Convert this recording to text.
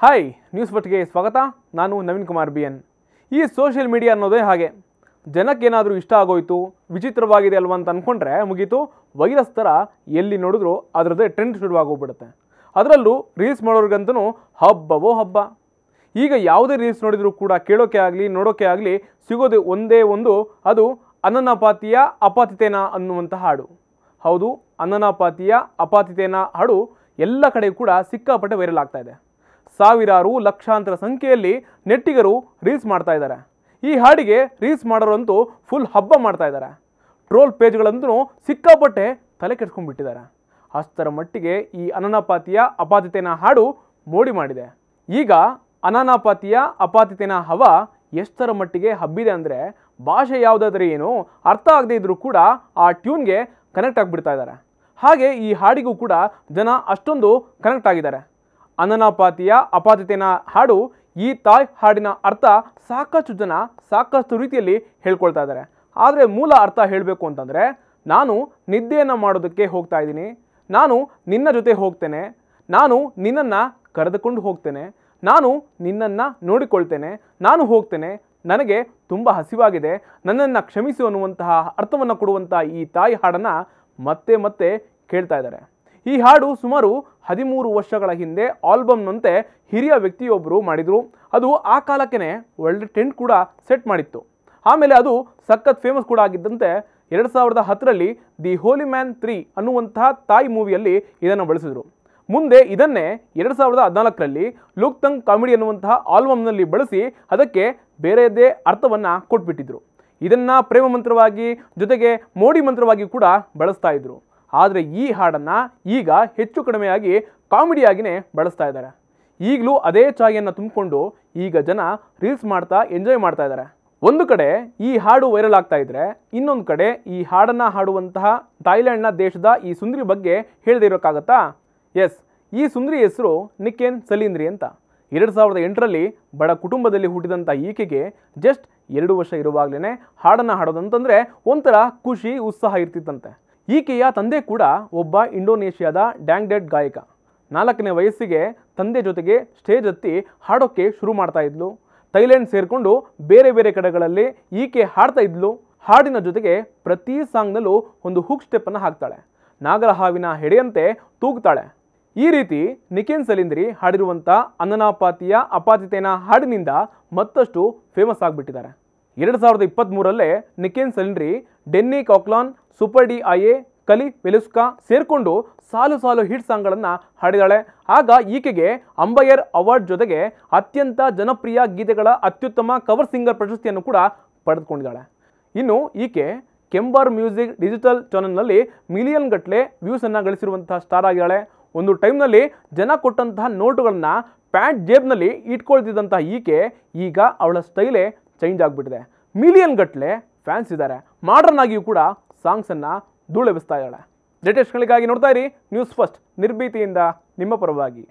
Hi news ಫಸ್ಟ್ಗೆ ಸ್ವಾಗತ. ನಾನು ನವೀನ್ ಕುಮಾರ್ BN. ಈ ಸೋಷಿಯಲ್ ಮೀಡಿಯಾ ಅನ್ನೋದೇ ಹಾಗೆ, ಜನಕ್ಕೇನಾದರೂ ಇಷ್ಟ ಆಗೋಯ್ತು, ವಿಚಿತ್ರವಾಗಿದೆ ಅಲ್ವಾ ಅಂತ ಅಂದ್ಕೊಂಡ್ರೆ ಮುಗೀತು, ವೈರಸ್ ಥರ ಎಲ್ಲಿ ನೋಡಿದ್ರು ಅದರದ್ದೇ ಟ್ರೆಂಡ್ ಶುರುವಾಗೋಗ್ಬಿಡುತ್ತೆ. ಅದರಲ್ಲೂ ರೀಲ್ಸ್ ಮಾಡೋರಿಗಂತೂ ಹಬ್ಬವೋ ಹಬ್ಬ. ಈಗ ಯಾವುದೇ ರೀಲ್ಸ್ ನೋಡಿದರೂ ಕೂಡ ಕೇಳೋಕೆ ಆಗಲಿ ನೋಡೋಕೆ ಆಗಲಿ ಸಿಗೋದು ಒಂದೇ ಒಂದು, ಅದು ಅನನಪಾತಿಯ ಅಪಾತಿತೇನ ಅನ್ನುವಂಥ ಹಾಡು. ಹೌದು, ಅನನಪಾತಿಯ ಅಪಾತಿತೇನ ಹಾಡು ಎಲ್ಲ ಕಡೆ ಕೂಡ ಸಿಕ್ಕಾಪಟ್ಟೆ ವೈರಲ್ ಆಗ್ತಾ ಇದೆ. ಸಾವಿರಾರು ಲಕ್ಷಾಂತರ ಸಂಖ್ಯೆಯಲ್ಲಿ ನೆಟ್ಟಿಗರು ರೀಲ್ಸ್ ಮಾಡ್ತಾ ಇದ್ದಾರೆ. ಈ ಹಾಡಿಗೆ ರೀಲ್ಸ್ ಮಾಡೋರಂತೂ ಫುಲ್ ಹಬ್ಬ ಮಾಡ್ತಾ ಇದ್ದಾರೆ. ಟ್ರೋಲ್ ಪೇಜ್ಗಳಂತೂ ಸಿಕ್ಕಾಪಟ್ಟೆ ತಲೆ ಕೆಡ್ಸ್ಕೊಂಡ್ಬಿಟ್ಟಿದ್ದಾರೆ. ಅಷ್ಟರ ಮಟ್ಟಿಗೆ ಈ ಅನನಪಾತಿಯ ಅಪಾತಿತೇನ ಹಾಡು ಮೋಡಿ ಮಾಡಿದೆ. ಈಗ ಅನನಪಾತಿಯ ಅಪಾತಿತೇನ ಹವಾ ಎಷ್ಟರ ಮಟ್ಟಿಗೆ ಹಬ್ಬಿದೆ ಅಂದರೆ, ಭಾಷೆ ಯಾವುದಾದ್ರೂ ಏನು ಅರ್ಥ ಆಗದೆ ಇದ್ರೂ ಕೂಡ ಆ ಟ್ಯೂನ್ಗೆ ಕನೆಕ್ಟ್ ಆಗಿಬಿಡ್ತಾ ಇದ್ದಾರೆ. ಹಾಗೆ ಈ ಹಾಡಿಗೂ ಕೂಡ ಜನ ಅಷ್ಟೊಂದು ಕನೆಕ್ಟ್ ಆಗಿದ್ದಾರೆ. ಅನನಪಾತಿಯ ಅಪಾತಿತೇನ ಹಾಡು, ಈ ತಾಯ್ ಹಾಡಿನ ಅರ್ಥ ಸಾಕಷ್ಟು ಜನ ಸಾಕಷ್ಟು ರೀತಿಯಲ್ಲಿ ಹೇಳ್ಕೊಳ್ತಾ ಇದ್ದಾರೆ. ಆದರೆ ಮೂಲ ಅರ್ಥ ಹೇಳಬೇಕು ಅಂತಂದರೆ, ನಾನು ನಿದ್ದೆಯನ್ನು ಮಾಡೋದಕ್ಕೆ ಹೋಗ್ತಾ ಇದ್ದೀನಿ, ನಾನು ನಿನ್ನ ಜೊತೆ ಹೋಗ್ತೇನೆ, ನಾನು ನಿನ್ನನ್ನು ಕರೆದುಕೊಂಡು ಹೋಗ್ತೇನೆ, ನಾನು ನಿನ್ನನ್ನು ನೋಡಿಕೊಳ್ತೇನೆ, ನಾನು ಹೋಗ್ತೇನೆ, ನನಗೆ ತುಂಬ ಹಸಿವಾಗಿದೆ, ನನ್ನನ್ನು ಕ್ಷಮಿಸು ಅನ್ನುವಂತಹ ಅರ್ಥವನ್ನು ಕೊಡುವಂಥ ಈ ತಾಯಿ ಹಾಡನ್ನು ಮತ್ತೆ ಮತ್ತೆ ಕೇಳ್ತಾ ಇದ್ದಾರೆ. ಈ ಹಾಡು ಸುಮಾರು 13 ವರ್ಷಗಳ ಹಿಂದೆ ಆಲ್ಬಮ್ನಂತೆ ಹಿರಿಯ ವ್ಯಕ್ತಿಯೊಬ್ಬರು ಮಾಡಿದರು. ಅದು ಆ ಕಾಲಕ್ಕೆ ಒಳ್ಳೆ ಟ್ರೆಂಡ್ ಕೂಡ ಸೆಟ್ ಮಾಡಿತ್ತು. ಆಮೇಲೆ ಅದು ಸಖತ್ ಫೇಮಸ್ ಕೂಡ ಆಗಿದ್ದಂತೆ 2010ರಲ್ಲಿ ದಿ ಹೋಲಿ ಮ್ಯಾನ್ 3 ಅನ್ನುವಂತಹ ತಾಯಿ ಮೂವಿಯಲ್ಲಿ ಇದನ್ನು ಬಳಸಿದರು. ಮುಂದೆ ಇದನ್ನೇ 2014ರಲ್ಲಿ ಲುಕ್ ತಂಗ್ ಕಾಮಿಡಿ ಅನ್ನುವಂತಹ ಆಲ್ಬಮ್ನಲ್ಲಿ ಬಳಸಿ ಅದಕ್ಕೆ ಬೇರೆಯದೇ ಅರ್ಥವನ್ನು ಕೊಟ್ಬಿಟ್ಟಿದ್ರು. ಇದನ್ನು ಪ್ರೇಮ ಮಂತ್ರವಾಗಿ ಜೊತೆಗೆ ಮೋಡಿ ಮಂತ್ರವಾಗಿ ಕೂಡ ಬಳಸ್ತಾ ಇದ್ರು. ಆದರೆ ಈ ಹಾಡನ್ನು ಈಗ ಹೆಚ್ಚು ಕಡಿಮೆಯಾಗಿ ಕಾಮಿಡಿಯಾಗಿಯೇ ಬಳಸ್ತಾ ಇದ್ದಾರೆ. ಈಗಲೂ ಅದೇ ಚಾಯನ್ನು ತುಂಬಿಕೊಂಡು ಈಗ ಜನ ರೀಲ್ಸ್ ಮಾಡ್ತಾ ಎಂಜಾಯ್ ಮಾಡ್ತಾ ಇದ್ದಾರೆ. ಒಂದು ಕಡೆ ಈ ಹಾಡು ವೈರಲ್ ಆಗ್ತಾ ಇದ್ರೆ, ಇನ್ನೊಂದು ಕಡೆ ಈ ಹಾಡನ್ನು ಹಾಡುವಂತಹ ಥಾಯ್ಲೆಂಡ್ನ ದೇಶದ ಈ ಸುಂದರಿ ಬಗ್ಗೆ ಹೇಳದೇ ಇರೋಕ್ಕಾಗತ್ತಾ? ಎಸ್, ಈ ಸುಂದರಿ ಹೆಸರು ನಿಕೆನ್ ಸಲೀಂದ್ರಿ ಅಂತ. 2008ರಲ್ಲಿ ಬಡ ಕುಟುಂಬದಲ್ಲಿ ಹುಟ್ಟಿದಂಥ ಈಕೆಗೆ ಜಸ್ಟ್ 2 ವರ್ಷ ಇರುವಾಗಲೇ ಹಾಡನ್ನು ಹಾಡೋದಂತಂದರೆ ಒಂಥರ ಖುಷಿ ಉತ್ಸಾಹ ಇರ್ತಿತ್ತಂತೆ. ಈಕೆಯ ತಂದೆ ಕೂಡ ಒಬ್ಬ ಇಂಡೋನೇಷ್ಯಾದ ಡ್ಯಾಂಗ್ಡೆಡ್ ಗಾಯಕ. 4ನೇ ವಯಸ್ಸಿಗೆ ತಂದೆ ಜೊತೆಗೆ ಸ್ಟೇಜ್ ಹತ್ತಿ ಹಾಡೋಕ್ಕೆ ಶುರು ಮಾಡ್ತಾ ಇದ್ಲು. ಥೈಲ್ಯಾಂಡ್ ಸೇರಿಕೊಂಡು ಬೇರೆ ಬೇರೆ ಕಡೆಗಳಲ್ಲಿ ಈಕೆ ಹಾಡ್ತಾ ಇದ್ಲು. ಹಾಡಿನ ಜೊತೆಗೆ ಪ್ರತಿ ಸಾಂಗ್ನಲ್ಲೂ ಒಂದು ಹುಕ್ ಸ್ಟೆಪ್ಪನ್ನು ಹಾಕ್ತಾಳೆ. ನಾಗರ ಹಾವಿನ ಹೆಡೆಯಂತೆ ತೂಗ್ತಾಳೆ. ಈ ರೀತಿ ನಿಕೆನ್ ಸಲೀಂದ್ರಿ ಹಾಡಿರುವಂಥ ಅನನಪಾತಿಯ ಅಪಾತಿತೇನ ಹಾಡಿನಿಂದ ಮತ್ತಷ್ಟು ಫೇಮಸ್ ಆಗಿಬಿಟ್ಟಿದ್ದಾರೆ. 2023ರಲ್ಲೇ ನಿಕೆನ್ ಸಲೀಂದ್ರಿ ಡೆನ್ನಿ ಕಾಕ್ಲಾನ್, ಸೂಪರ್ ಡಿ.ಐ.ಎ, ಕಲಿ ವೆಲುಸ್ಕಾ ಸೇರಿಕೊಂಡು ಸಾಲು ಸಾಲು ಹಿಟ್ ಸಾಂಗ್ಗಳನ್ನು ಹಾಡಿದಾಳೆ. ಆಗ ಈಕೆಗೆ ಅಂಬೈರ್ ಅವಾರ್ಡ್ ಜೊತೆಗೆ ಅತ್ಯಂತ ಜನಪ್ರಿಯ ಗೀತೆಗಳ ಅತ್ಯುತ್ತಮ ಕವರ್ ಸಿಂಗರ್ ಪ್ರಶಸ್ತಿಯನ್ನು ಕೂಡ ಪಡೆದುಕೊಂಡಿದ್ದಾಳೆ. ಇನ್ನು ಈಕೆ ಕೆಂಬರ್ ಮ್ಯೂಸಿಕ್ ಡಿಜಿಟಲ್ ಚಾನಲ್ನಲ್ಲಿ ಮಿಲಿಯನ್ ಗಟ್ಟಲೆ ವ್ಯೂಸನ್ನು ಗಳಿಸಿರುವಂತಹ ಸ್ಟಾರ್ ಆಗಿದ್ದಾಳೆ. ಒಂದು ಟೈಮ್ನಲ್ಲಿ ಜನ ಕೊಟ್ಟಂತಹ ನೋಟುಗಳನ್ನು ಪ್ಯಾಂಟ್ ಜೇಬ್ನಲ್ಲಿ ಇಟ್ಕೊಳ್ತಿದ್ದಂಥ ಈಕೆ ಈಗ ಅವಳ ಸ್ಟೈಲೇ ಚೇಂಜ್ ಆಗಿಬಿಟ್ಟಿದೆ. ಮಿಲಿಯನ್ ಗಟ್ಟಲೆ ಫ್ಯಾನ್ಸ್ ಇದ್ದಾರೆ. ಮಾಡರ್ನ್ ಆಗಿಯೂ ಕೂಡ ಸಾಂಗ್ಸನ್ನು ಧೂಳೆಬ್ಬಿಸ್ತಾ ಇದ್ದಾಳೆ. ಲೇಟೆಸ್ಟ್ಗಳಿಗಾಗಿ ನೋಡ್ತಾ ಇರಿ ನ್ಯೂಸ್ ಫಸ್ಟ್, ನಿರ್ಭೀತಿಯಿಂದ ನಿಮ್ಮ ಪರವಾಗಿ.